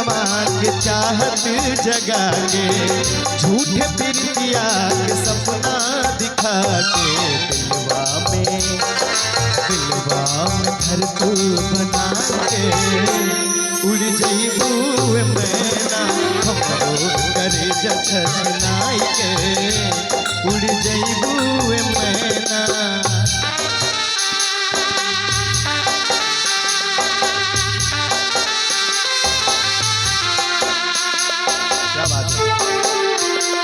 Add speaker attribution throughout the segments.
Speaker 1: मनवा के चाहत जगा के झूठे प्रीतिया के सपना दिखा के दिलवा में घर तू बना के उड़ जइबू मैना हमरो करे जखनाई के उड़ जइबू मैना। क्या बात है।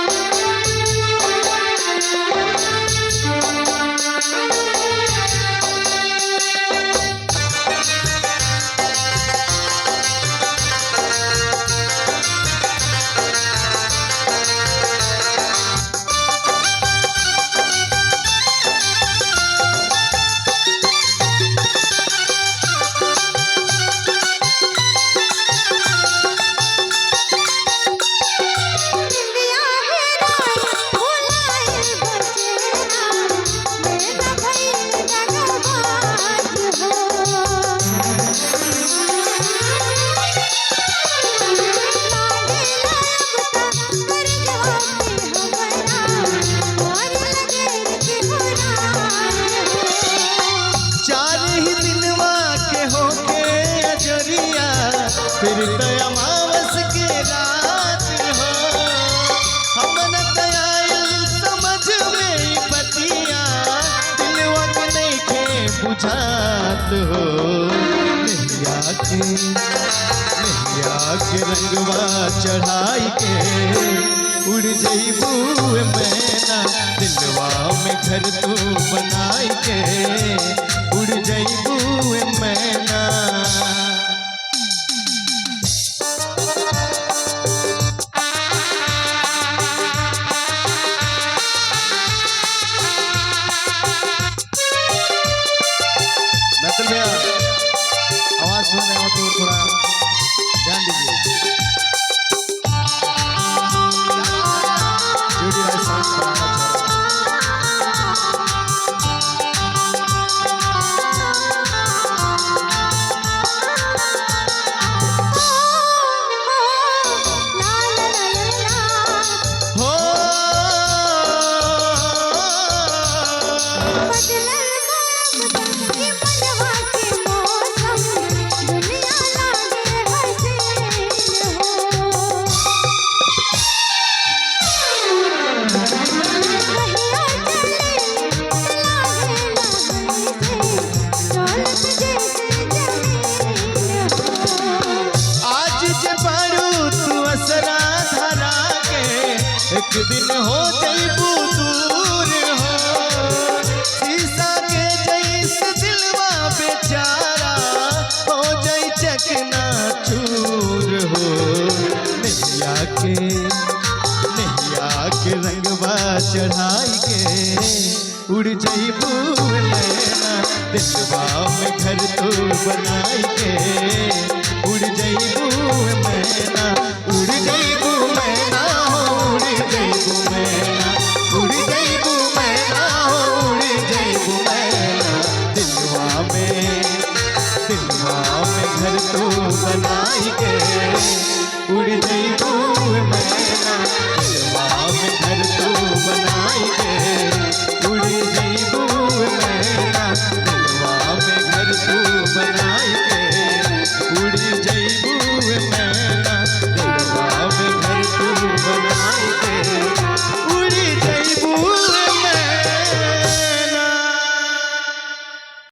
Speaker 1: फिर अमावस के रात हो हमन तयाल समझ में पतिया दिलवा के नहीं के बुझात हो नैया के रंगवा चढ़ाई के उड़ जइबू मैना दिलवा में घर तू बनाई के उड़ जइबू मैना। आवाज सुन रहे हो तो थोड़ा ध्यान दीजिए। एक दिन हो जइबू दूर हो शीशा के जैसे दिलवा बेचारा हो जाई चकना चूर हो नैया के रंगवा चढ़ाई के उड़ जइबू मैना दिलवा में घर तू बनाई के उड़ जइबू मैना उड़ जइबू मैना उड़ जइबू मैना उड़ जइबू मैना उड़ जइबू मैना दिलवा में घर तू बनाई के उड़ जइबू।